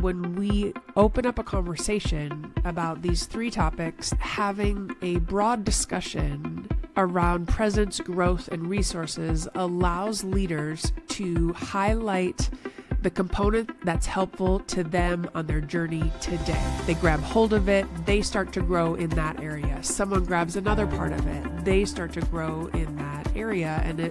when we open up a conversation about these three topics, having a broad discussion around presence, growth, and resources allows leaders to highlight the component that's helpful to them on their journey today. They grab hold of it, they start to grow in that area. Someone grabs another part of it, they start to grow in that area, and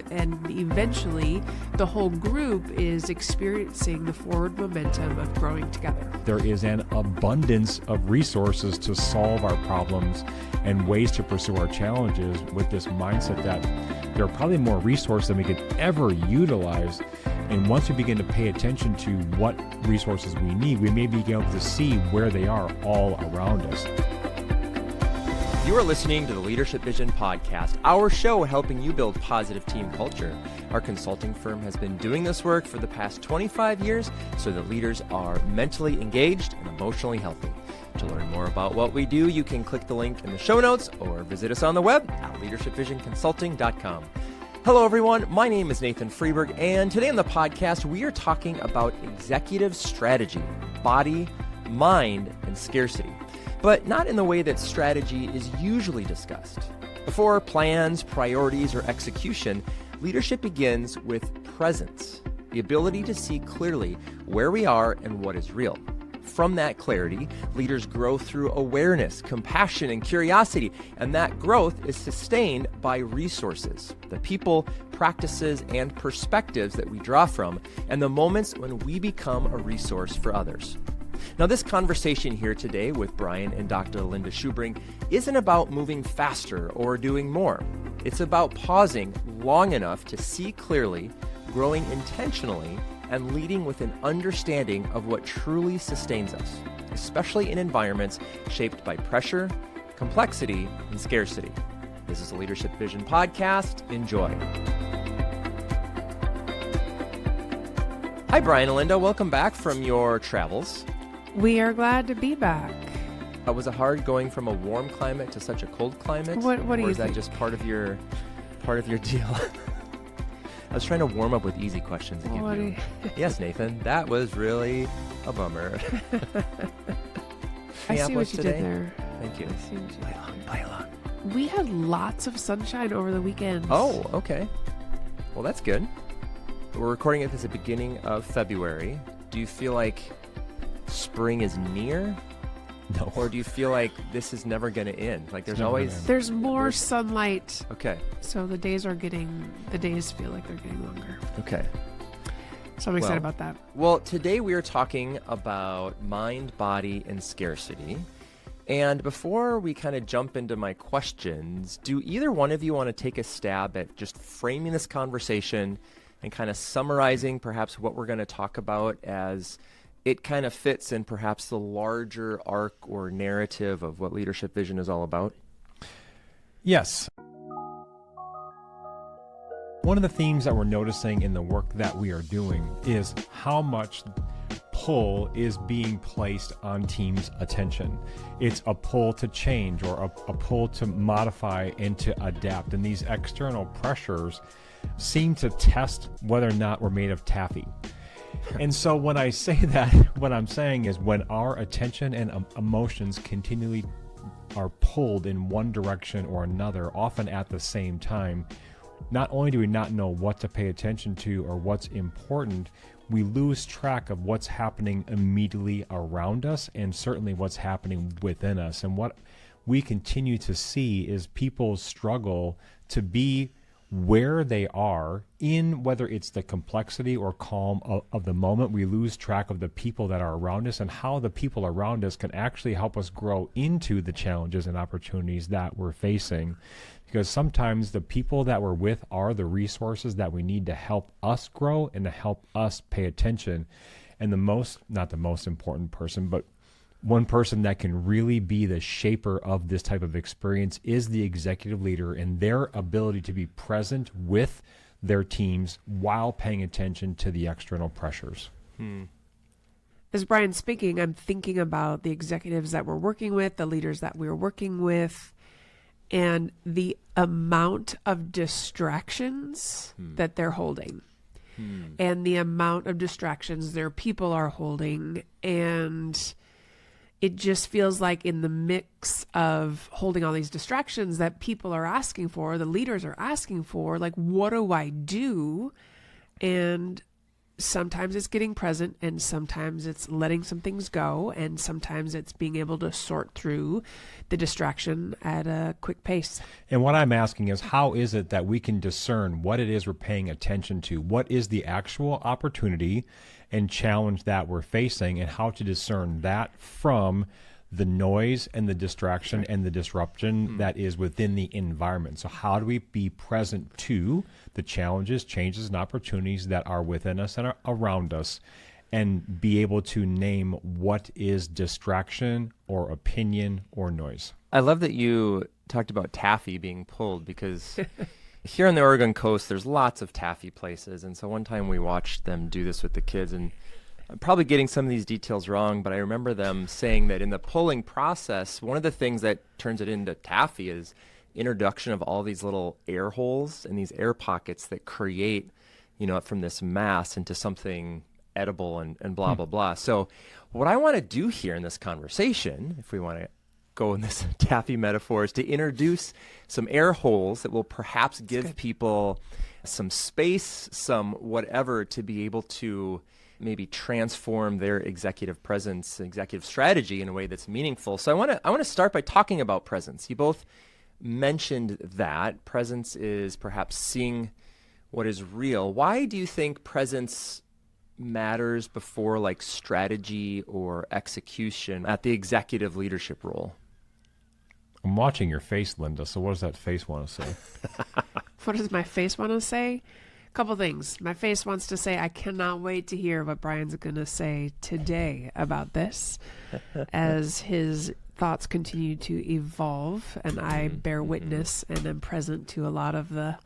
eventually the whole group is experiencing the forward momentum of growing together. There is an abundance of resources to solve our problems and ways to pursue our challenges with this mindset that there are probably more resources than we could ever utilize. And once we begin to pay attention to what resources we need, we may be able to see where they are all around us. You are listening to the Leadership Vision Podcast, our show helping you build positive team culture. Our consulting firm has been doing this work for the past 25 years so that leaders are mentally engaged and emotionally healthy. To learn more about what we do, you can click the link in the show notes or visit us on the web at leadershipvisionconsulting.com. Hello, everyone. My name is Nathan Freeburg, and today on the podcast, we are talking about executive strategy, body, mind, and scarcity, but not in the way that strategy is usually discussed. Before plans, priorities, or execution, leadership begins with presence, the ability to see clearly where we are and what is real. From that clarity, leaders grow through awareness, compassion, and curiosity, and that growth is sustained by resources, the people, practices, and perspectives that we draw from, and the moments when we become a resource for others. Now, this conversation here today with Brian and Dr. Linda Schubring isn't about moving faster or doing more. It's about pausing long enough to see clearly, growing intentionally, and leading with an understanding of what truly sustains us, especially in environments shaped by pressure, complexity, and scarcity. This is the Leadership Vision Podcast. Enjoy. Hi, Brian and Linda. Welcome back from your travels. We are glad to be back. Was it hard going from a warm climate to such a cold climate? What do you think? Or is that just part of your deal? I was trying to warm up with easy questions to give you. Yes, Nathan, that was really a bummer. I see what you did there. Thank you. I see what you did. Play along. We had lots of sunshine over the weekend. Oh, okay. Well, that's good. We're recording it at the beginning of February. Do you feel like spring is near? No. Or do you feel like this is never going to end? Like there's more sunlight. Okay. So the days feel like they're getting longer. Okay. So I'm excited about that. Well, today we are talking about mind, body, and scarcity. And before we kind of jump into my questions, do either one of you want to take a stab at just framing this conversation and kind of summarizing perhaps what we're going to talk about as it kind of fits in perhaps the larger arc or narrative of what Leadership Vision is all about? Yes. One of the themes that we're noticing in the work that we are doing is how much pull is being placed on teams' attention. It's a pull to change or a pull to modify and to adapt. And these external pressures seem to test whether or not we're made of taffy. And so when I say that, what I'm saying is when our attention and emotions continually are pulled in one direction or another, often at the same time, not only do we not know what to pay attention to or what's important, we lose track of what's happening immediately around us and certainly what's happening within us. And what we continue to see is people struggle to be where they are in whether it's the complexity or calm of the moment. We lose track of the people that are around us and how the people around us can actually help us grow into the challenges and opportunities that we're facing. Because sometimes the people that we're with are the resources that we need to help us grow and to help us pay attention. And not the most important person, but one person that can really be the shaper of this type of experience is the executive leader and their ability to be present with their teams while paying attention to the external pressures. As Brian's speaking, I'm thinking about the executives that we're working with, the leaders that we're working with, and the amount of distractions that they're holding. and the amount of distractions their people are holding. And it just feels like in the mix of holding all these distractions that people are asking for, the leaders are asking for, like, what do I do? And sometimes it's getting present, and sometimes it's letting some things go, and sometimes it's being able to sort through the distraction at a quick pace. And what I'm asking is, how is it that we can discern what it is we're paying attention to? What is the actual opportunity and challenge that we're facing, and how to discern that from the noise and the distraction and the disruption that is within the environment? So how do we be present to the challenges, changes, and opportunities that are within us and are around us, and be able to name what is distraction or opinion or noise? I love that you talked about taffy being pulled, because here on the Oregon coast, there's lots of taffy places. And so one time we watched them do this with the kids, and I'm probably getting some of these details wrong, but I remember them saying that in the pulling process, one of the things that turns it into taffy is introduction of all these little air holes and these air pockets that create, from this mass into something edible and blah, blah, blah. So what I want to do here in this conversation, if we want to go in this taffy metaphor, is to introduce some air holes that will perhaps give people some space, some whatever, to be able to maybe transform their executive presence, executive strategy in a way that's meaningful. So I want to start by talking about presence. You both mentioned that presence is perhaps seeing what is real. Why do you think presence matters before like strategy or execution at the executive leadership role? I'm watching your face, Linda. So what does that face want to say? What does my face want to say? A couple things. My face wants to say, I cannot wait to hear what Brian's going to say today about this as his thoughts continue to evolve, and I bear witness and am present to a lot of the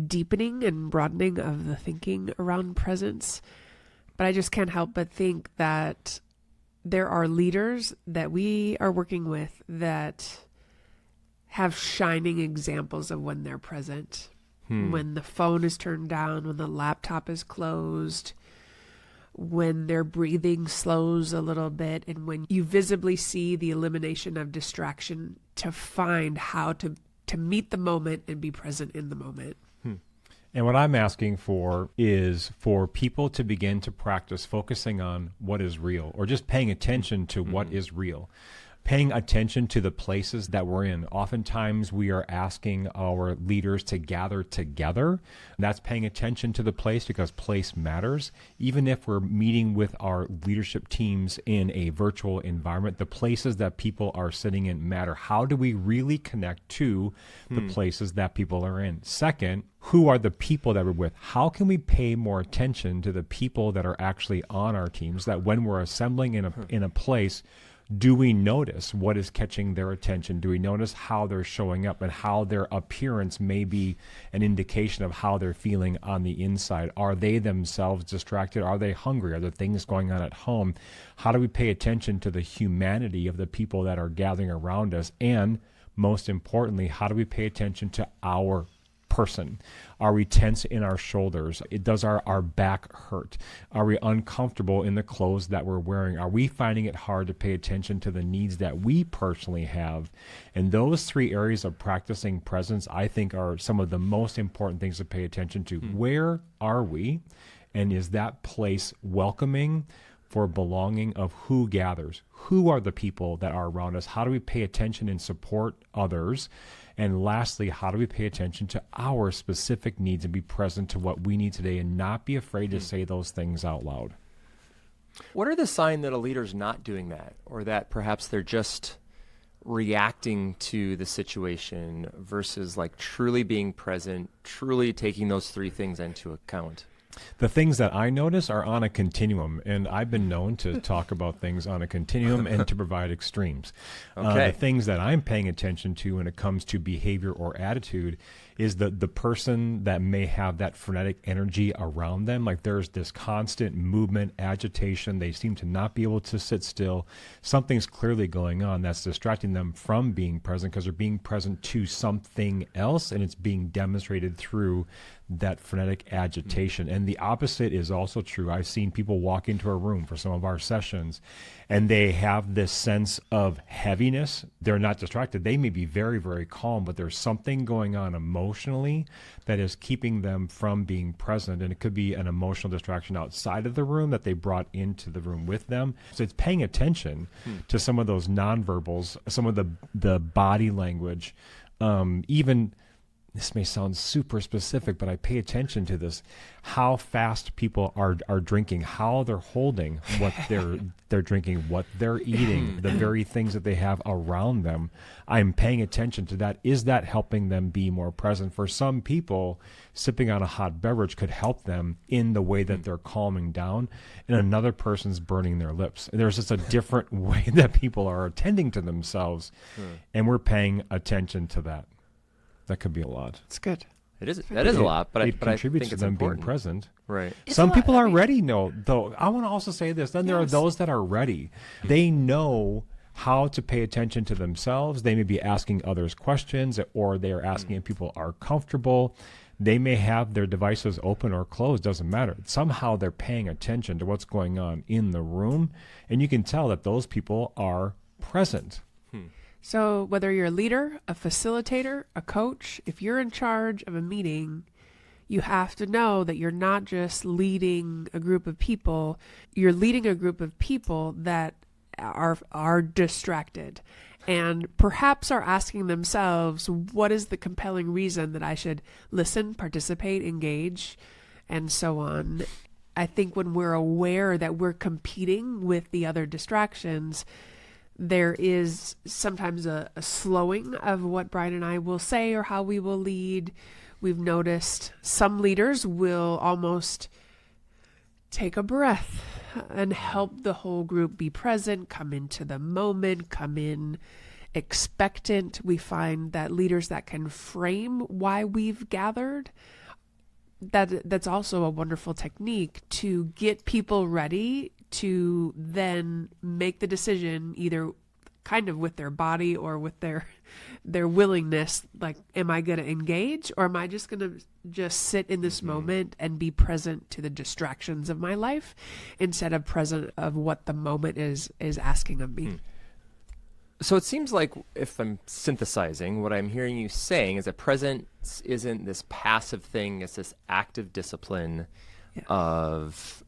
deepening and broadening of the thinking around presence. But I just can't help but think that there are leaders that we are working with that have shining examples of when they're present. When the phone is turned down, when the laptop is closed, when their breathing slows a little bit, and when you visibly see the elimination of distraction to find how to meet the moment and be present in the moment. And what I'm asking for is for people to begin to practice focusing on what is real, or just paying attention to what is real. Paying attention to the places that we're in. Oftentimes we are asking our leaders to gather together. That's paying attention to the place, because place matters. Even if we're meeting with our leadership teams in a virtual environment, the places that people are sitting in matter. How do we really connect to the places that people are in? Second, who are the people that we're with? How can we pay more attention to the people that are actually on our teams, that when we're assembling in a place, do we notice what is catching their attention? Do we notice how they're showing up and how their appearance may be an indication of how they're feeling on the inside? Are they themselves distracted? Are they hungry? Are there things going on at home? How do we pay attention to the humanity of the people that are gathering around us? And most importantly, how do we pay attention to our person? Are we tense in our shoulders? Does our back hurt? Are we uncomfortable in the clothes that we're wearing? Are we finding it hard to pay attention to the needs that we personally have? And those three areas of practicing presence, I think, are some of the most important things to pay attention to. Where are we? And is that place welcoming for belonging of who gathers? Who are the people that are around us? How do we pay attention and support others? And lastly, how do we pay attention to our specific needs and be present to what we need today and not be afraid to say those things out loud? What are the signs that a leader's not doing that, or that perhaps they're just reacting to the situation versus like truly being present, truly taking those three things into account? The things that I notice are on a continuum, and I've been known to talk about things on a continuum and to provide extremes. Okay. The things that I'm paying attention to when it comes to behavior or attitude is the person that may have that frenetic energy around them. Like there's this constant movement, agitation. They seem to not be able to sit still. Something's clearly going on that's distracting them from being present because they're being present to something else, and it's being demonstrated through that frenetic agitation. And the opposite is also true. I've seen people walk into a room for some of our sessions and they have this sense of heaviness. They're not distracted. They may be very, very calm, but there's something going on emotionally that is keeping them from being present. And it could be an emotional distraction outside of the room that they brought into the room with them. So it's paying attention to some of those nonverbals, some of the body language, even. This may sound super specific, but I pay attention to this, how fast people are drinking, how they're holding what they're drinking, what they're eating, the very things that they have around them. I'm paying attention to that. Is that helping them be more present? For some people, sipping on a hot beverage could help them in the way that they're calming down, and another person's burning their lips. There's just a different way that people are attending to themselves, and we're paying attention to that. That could be a lot. It's good. It is. That is a lot, but I contributes think to it's them important. being present. Right. Some people are ready. No, though. I want to also say this. Then there are those that are ready. They know how to pay attention to themselves. They may be asking others questions, or they are asking if people are comfortable. They may have their devices open or closed. Doesn't matter. Somehow they're paying attention to what's going on in the room, and you can tell that those people are present. So whether you're a leader, a facilitator, a coach, if you're in charge of a meeting, you have to know that you're not just leading a group of people, you're leading a group of people that are distracted and perhaps are asking themselves, what is the compelling reason that I should listen, participate, engage, and so on. I think when we're aware that we're competing with the other distractions, there is sometimes a slowing of what Brian and I will say or how we will lead. We've noticed some leaders will almost take a breath and help the whole group be present, come into the moment, come in expectant. We find that leaders that can frame why we've gathered, that's also a wonderful technique to get people ready to then make the decision either kind of with their body or with their willingness, like, am I going to engage or am I just going to just sit in this moment and be present to the distractions of my life instead of present of what the moment is asking of me. So it seems like, if I'm synthesizing, what I'm hearing you saying is that presence isn't this passive thing, it's this active discipline of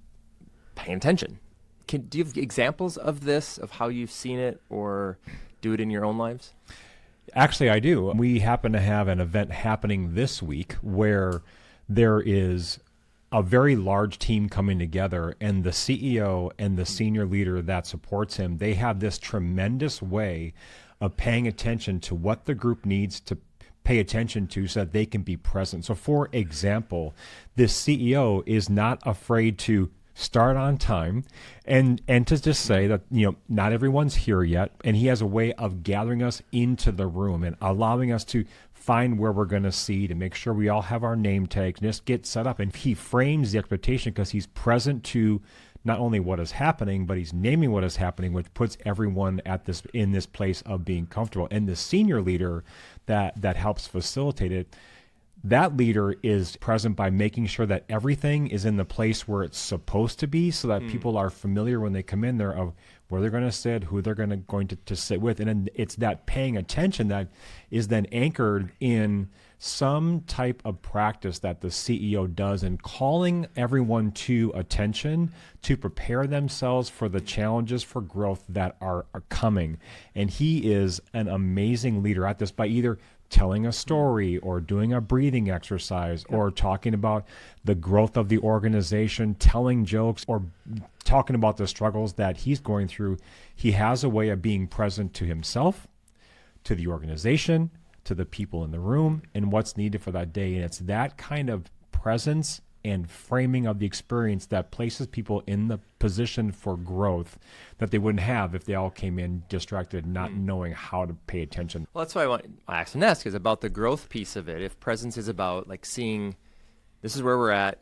paying attention. Do you have examples of this, of how you've seen it or do it in your own lives? Actually, I do. We happen to have an event happening this week where there is a very large team coming together, and the CEO and the senior leader that supports him, they have this tremendous way of paying attention to what the group needs to pay attention to so that they can be present. So for example, this CEO is not afraid to start on time and to just say that, not everyone's here yet. And he has a way of gathering us into the room and allowing us to find where we're going to see, to make sure we all have our name tags and just get set up. And he frames the expectation because he's present to not only what is happening, but he's naming what is happening, which puts everyone in this place of being comfortable. And the senior leader that helps facilitate it, that leader is present by making sure that everything is in the place where it's supposed to be, so that people are familiar when they come in there of where they're going to sit, who they're going to sit with. And then it's that paying attention that is then anchored in some type of practice that the CEO does in calling everyone to attention to prepare themselves for the challenges for growth that are coming. And he is an amazing leader at this by either telling a story or doing a breathing exercise or talking about the growth of the organization, telling jokes or talking about the struggles that he's going through. He has a way of being present to himself, to the organization, to the people in the room, and what's needed for that day. And it's that kind of presence and framing of the experience that places people in the position for growth that they wouldn't have if they all came in distracted, not knowing how to pay attention. Well, that's why I asked Nesk is about the growth piece of it. If presence is about like seeing, this is where we're at,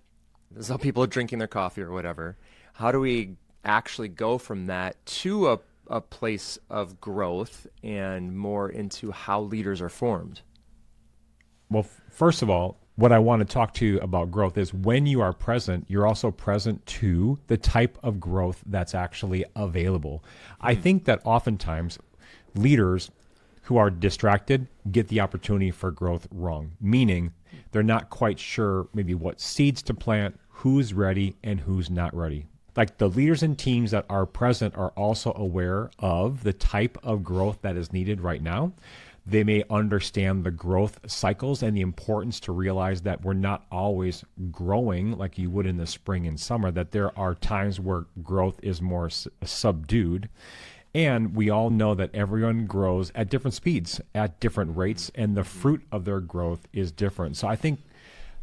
this is how people are drinking their coffee or whatever, how do we actually go from that to a place of growth and more into how leaders are formed? Well, first of all, what I want to talk to you about growth is when you are present, you're also present to the type of growth that's actually available. I think that oftentimes leaders who are distracted get the opportunity for growth wrong, meaning they're not quite sure maybe what seeds to plant, who's ready, and who's not ready. Like the leaders and teams that are present are also aware of the type of growth that is needed right now. They may understand the growth cycles and the importance to realize that we're not always growing like you would in the spring and summer, that there are times where growth is more subdued. And we all know that everyone grows at different speeds, at different rates, and the fruit of their growth is different. So I think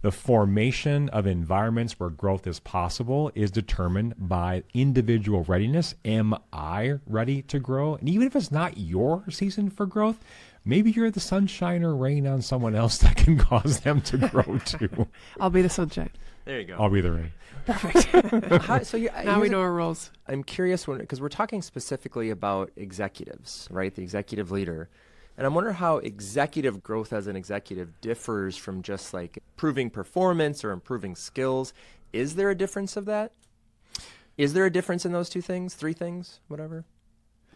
the formation of environments where growth is possible is determined by individual readiness. Am I ready to grow? And even if it's not your season for growth, maybe you're the sunshine or rain on someone else that can cause them to grow too. I'll be the sunshine. There you go. I'll be the rain. Perfect. So Now we know our roles. I'm curious because we're talking specifically about executives, right? The executive leader. And I'm wondering how executive growth as an executive differs from just like improving performance or improving skills. Is there a difference of that? Is there a difference in those two things, three things, whatever?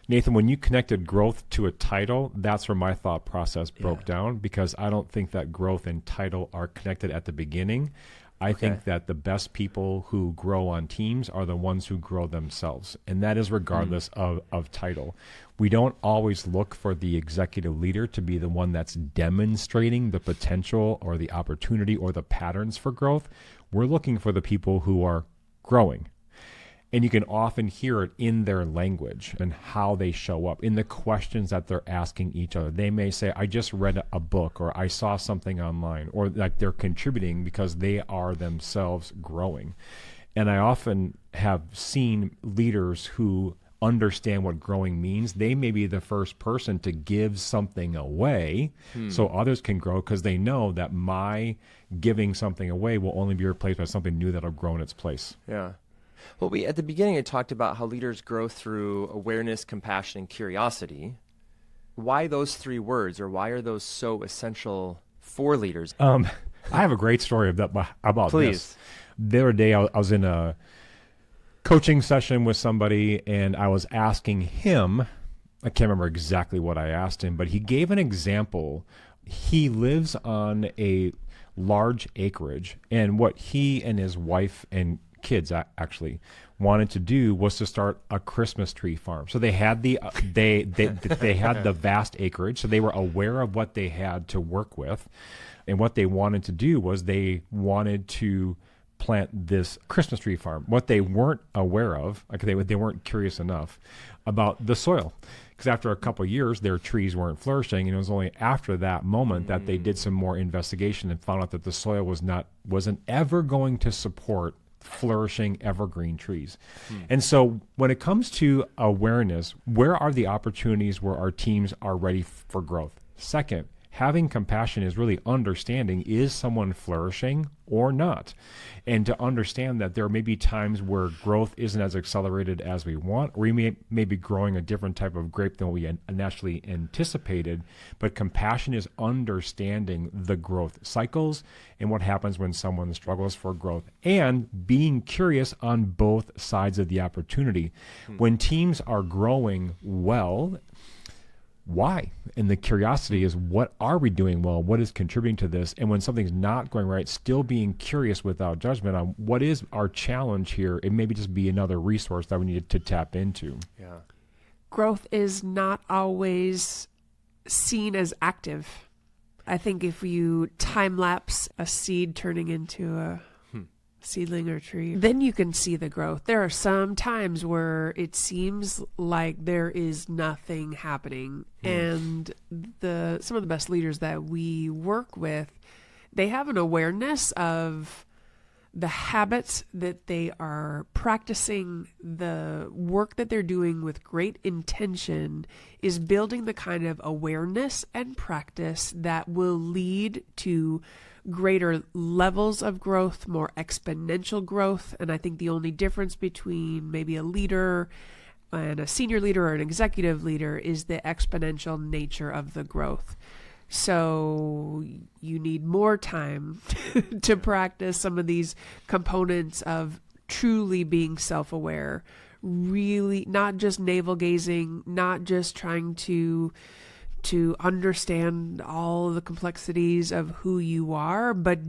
Nathan, when you connected growth to a title, that's where my thought process broke down, because I don't think that growth and title are connected at the beginning. I think that the best people who grow on teams are the ones who grow themselves, and that is regardless of title. We don't always look for the executive leader to be the one that's demonstrating the potential or the opportunity or the patterns for growth. We're looking for the people who are growing. And you can often hear it in their language and how they show up, in the questions that they're asking each other. They may say, I just read a book, or I saw something online, or like they're contributing because they are themselves growing. And I often have seen leaders who understand what growing means. They may be the first person to give something away so others can grow, because they know that my giving something away will only be replaced by something new that'll grow in its place. Yeah. Well, at the beginning, I talked about how leaders grow through awareness, compassion, and curiosity. Why those three words, or why are those so essential for leaders? I have a great story about Please. this. The other day, I was in a coaching session with somebody, and I was asking him, I can't remember exactly what I asked him, but he gave an example. He lives on a large acreage, and what he and his wife and kids actually wanted to do was to start a Christmas tree farm. So they had they had the vast acreage, so they were aware of what they had to work with, and what they wanted to do was they wanted to plant this Christmas tree farm. What they weren't aware of, like they weren't curious enough about the soil, because after a couple of years their trees weren't flourishing, and it was only after that moment that they did some more investigation and found out that the soil wasn't ever going to support flourishing evergreen trees. And so when it comes to awareness, where are the opportunities where our teams are ready for growth? Second, having compassion is really understanding, is someone flourishing or not? And to understand that there may be times where growth isn't as accelerated as we want, or we may be growing a different type of grape than we initially anticipated. But compassion is understanding the growth cycles and what happens when someone struggles for growth, and being curious on both sides of the opportunity. When teams are growing well, why? And the curiosity is, what are we doing well? What is contributing to this? And when something's not going right, still being curious without judgment on what is our challenge here. It may just be another resource that we need to tap into. Yeah. Growth is not always seen as active. I think if you time lapse a seed turning into a seedling or tree, then you can see the growth. There are some times where it seems like there is nothing happening, and some of the best leaders that we work with, they have an awareness of the habits that they are practicing, the work that they're doing with great intention is building the kind of awareness and practice that will lead to greater levels of growth, more exponential growth. And I think the only difference between maybe a leader and a senior leader or an executive leader is the exponential nature of the growth. So you need more time to practice some of these components of truly being self-aware, really not just navel gazing, not just trying to understand all the complexities of who you are, but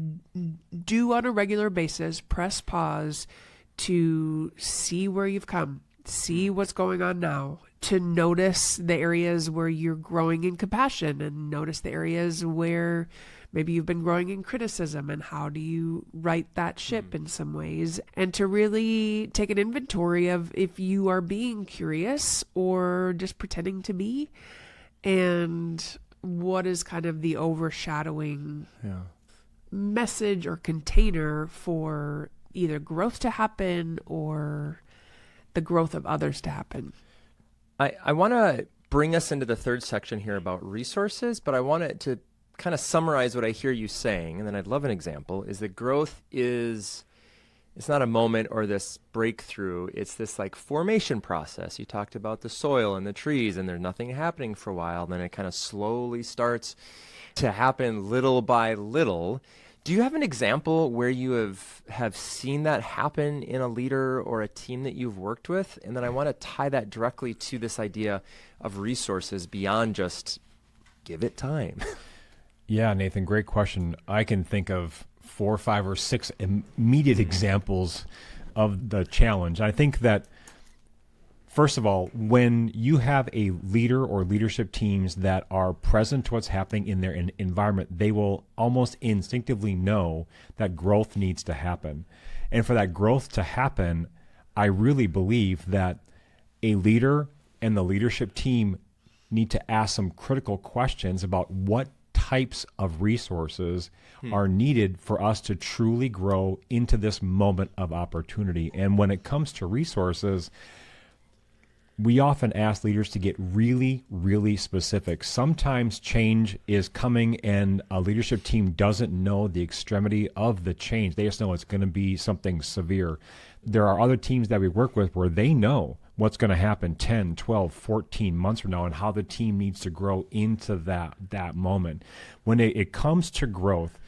do on a regular basis, press pause to see where you've come, see what's going on now, to notice the areas where you're growing in compassion and notice the areas where maybe you've been growing in criticism and how do you right that ship in some ways, and to really take an inventory of if you are being curious or just pretending to be, and what is kind of the overshadowing message or container for either growth to happen or the growth of others to happen. I want to bring us into the third section here about resources, but I want to kind of summarize what I hear you saying, and then I'd love an example, is that growth is, it's not a moment or this breakthrough, it's this like formation process. You talked about the soil and the trees, and there's nothing happening for a while, then it kind of slowly starts to happen little by little. Do you have an example where you have seen that happen in a leader or a team that you've worked with? And then I want to tie that directly to this idea of resources beyond just give it time. Yeah, Nathan, great question. I can think of 4, 5, or 6 immediate examples of the challenge. I think that, first of all, when you have a leader or leadership teams that are present to what's happening in their environment, they will almost instinctively know that growth needs to happen. And for that growth to happen, I really believe that a leader and the leadership team need to ask some critical questions about what types of resources are needed for us to truly grow into this moment of opportunity. And when it comes to resources, we often ask leaders to get really, really specific. Sometimes change is coming and a leadership team doesn't know the extremity of the change. They just know it's going to be something severe. There are other teams that we work with where they know what's going to happen 10, 12, 14 months from now and how the team needs to grow into that moment. When it comes to growth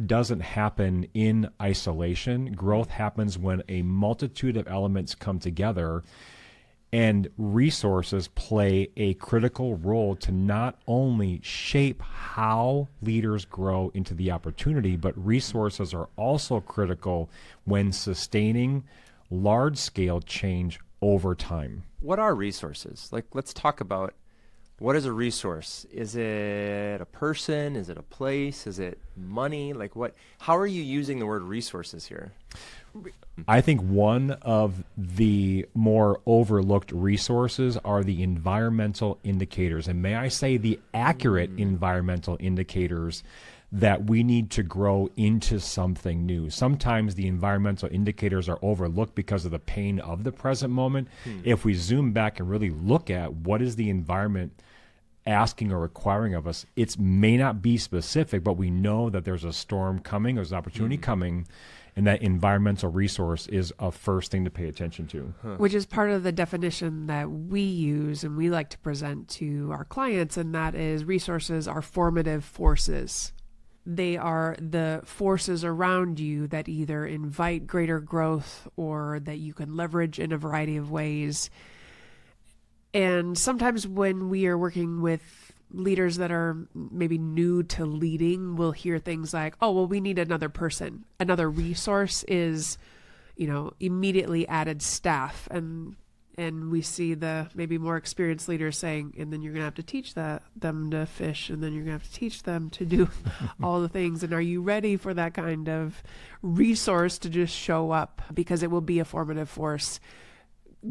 doesn't happen in isolation. Growth happens when a multitude of elements come together. And resources play a critical role to not only shape how leaders grow into the opportunity, but resources are also critical when sustaining large-scale change over time. What are resources? Like, let's talk about, what is a resource? Is it a person? Is it a place? Is it money? Like, how are you using the word resources here? I think one of the more overlooked resources are the environmental indicators, and may I say the accurate environmental indicators that we need to grow into something new. Sometimes the environmental indicators are overlooked because of the pain of the present moment. If we zoom back and really look at what is the environment asking or requiring of us, it may not be specific, but we know that there's a storm coming, there's an opportunity coming, and that environmental resource is a first thing to pay attention to. Which is part of the definition that we use and we like to present to our clients, and that is resources are formative forces. They are the forces around you that either invite greater growth or that you can leverage in a variety of ways. And sometimes when we are working with leaders that are maybe new to leading, we'll hear things like, oh, well, we need another person. Another resource is, immediately added staff. And we see the maybe more experienced leaders saying, and then you're going to have to teach them to fish, and then you're going to have to teach them to do all the things. And are you ready for that kind of resource to just show up? Because it will be a formative force.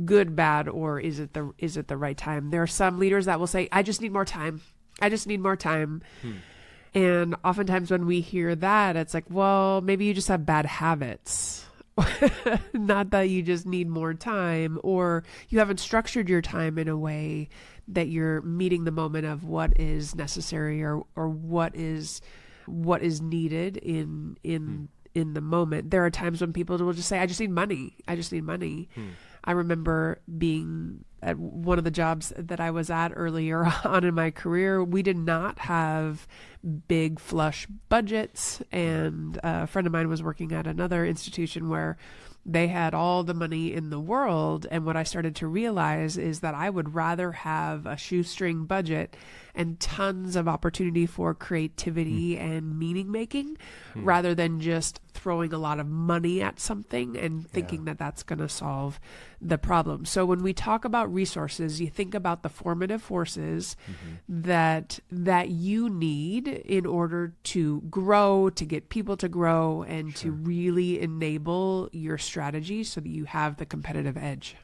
Good, bad, or is it the right time? There are some leaders that will say, I just need more time. I just need more time. And oftentimes when we hear that, it's like, well, maybe you just have bad habits. Not that you just need more time, or you haven't structured your time in a way that you're meeting the moment of what is necessary or what is needed in the moment. There are times when people will just say, I just need money. I just need money. I remember being at one of the jobs that I was at earlier on in my career. We did not have big flush budgets. And a friend of mine was working at another institution where they had all the money in the world. And what I started to realize is that I would rather have a shoestring budget and tons of opportunity for creativity and meaning making rather than just throwing a lot of money at something and thinking that that's going to solve the problem. So when we talk about resources, you think about the formative forces that you need in order to grow, to get people to grow, and to really enable your strategy so that you have the competitive edge.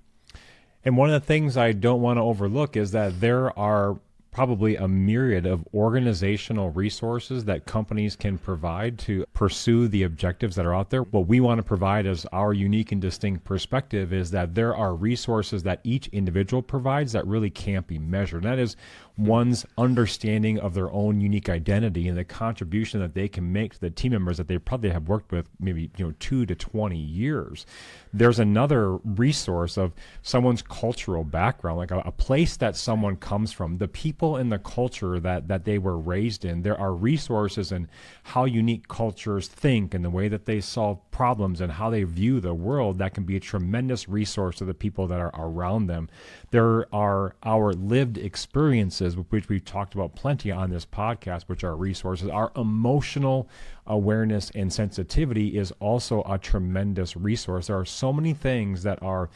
And one of the things I don't want to overlook is that there are probably a myriad of organizational resources that companies can provide to pursue the objectives that are out there. What we want to provide as our unique and distinct perspective is that there are resources that each individual provides that really can't be measured. And that is one's understanding of their own unique identity and the contribution that they can make to the team members that they probably have worked with maybe 2 to 20 years. There's another resource of someone's cultural background, like a place that someone comes from, the people in the culture that they were raised in. There are resources in how unique cultures think and the way that they solve problems and how they view the world that can be a tremendous resource to the people that are around them. There are our lived experiences, which we've talked about plenty on this podcast, which are resources. Our emotional awareness and sensitivity is also a tremendous resource. There are so many things that are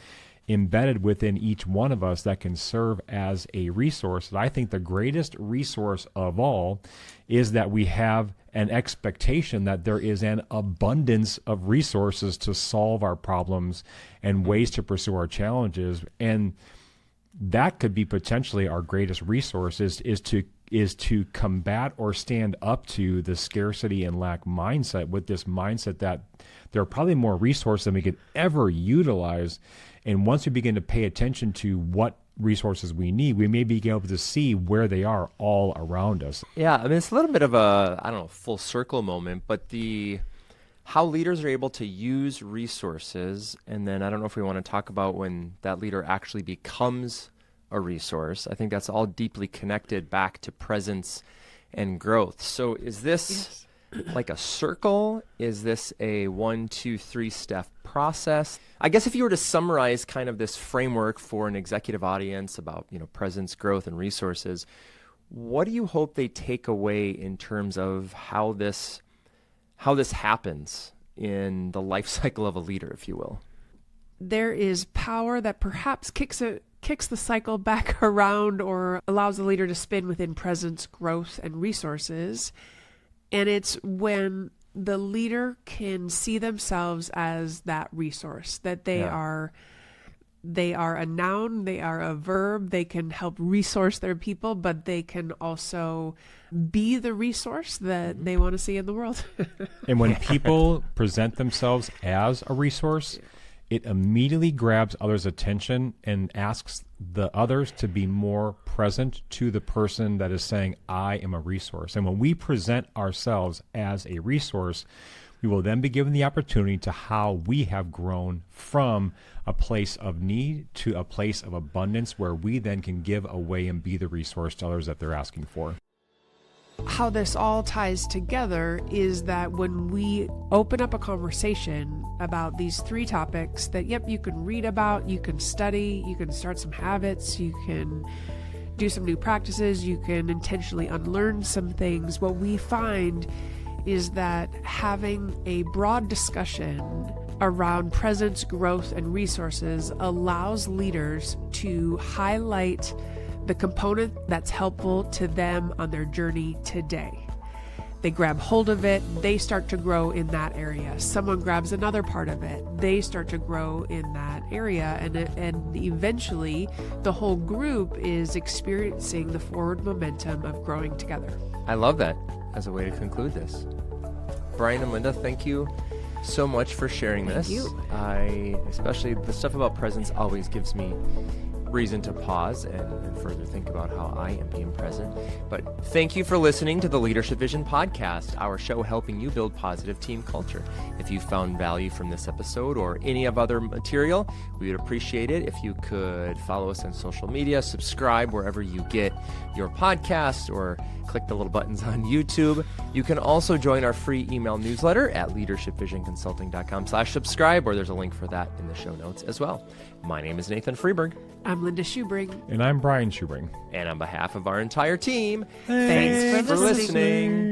embedded within each one of us that can serve as a resource. And I think the greatest resource of all is that we have an expectation that there is an abundance of resources to solve our problems and ways to pursue our challenges. And that could be potentially our greatest resource is to combat or stand up to the scarcity and lack mindset, with this mindset that there are probably more resources than we could ever utilize. And once we begin to pay attention to what resources we need, we may be able to see where they are all around us. Yeah, I mean, it's a little bit of a, full circle moment, but how leaders are able to use resources, and then I don't know if we want to talk about when that leader actually becomes a resource. I think that's all deeply connected back to presence and growth. So is this like a circle? Is this a 1, 2, 3 step process? I guess if you were to summarize kind of this framework for an executive audience about, presence, growth, and resources, what do you hope they take away in terms of how this happens in the life cycle of a leader, if you will? There is power that perhaps kicks the cycle back around or allows the leader to spin within presence, growth, and resources. And it's when the leader can see themselves as that resource, that they are a noun, they are a verb, they can help resource their people, but they can also be the resource that they want to see in the world. And when people present themselves as a resource, it immediately grabs others' attention and asks the others to be more present to the person that is saying, I am a resource. And when we present ourselves as a resource, we will then be given the opportunity to how we have grown from a place of need to a place of abundance, where we then can give away and be the resource to others that they're asking for. How this all ties together is that when we open up a conversation about these 3 topics that, you can read about, you can study, you can start some habits, you can do some new practices, you can intentionally unlearn some things. What we find is that having a broad discussion around presence, growth, and resources allows leaders to highlight the component that's helpful to them on their journey today. They grab hold of it, they start to grow in that area. Someone grabs another part of it, they start to grow in that area, and eventually the whole group is experiencing the forward momentum of growing together. I love that. as a way to conclude this. Brian and Linda, thank you so much for sharing this. Thank you. Especially the stuff about presence always gives me reason to pause and further think about how I am being present. But thank you for listening to the Leadership Vision Podcast, our show helping you build positive team culture. If you found value from this episode or any of other material, we would appreciate it if you could follow us on social media, subscribe wherever you get your podcast, or click the little buttons on YouTube. You can also join our free email newsletter at leadershipvisionconsulting.com/subscribe, or there's a link for that in the show notes as well. My name is Nathan Freeburg. I'm Linda Schubring. And I'm Brian Schubring. And on behalf of our entire team, Thanks for listening.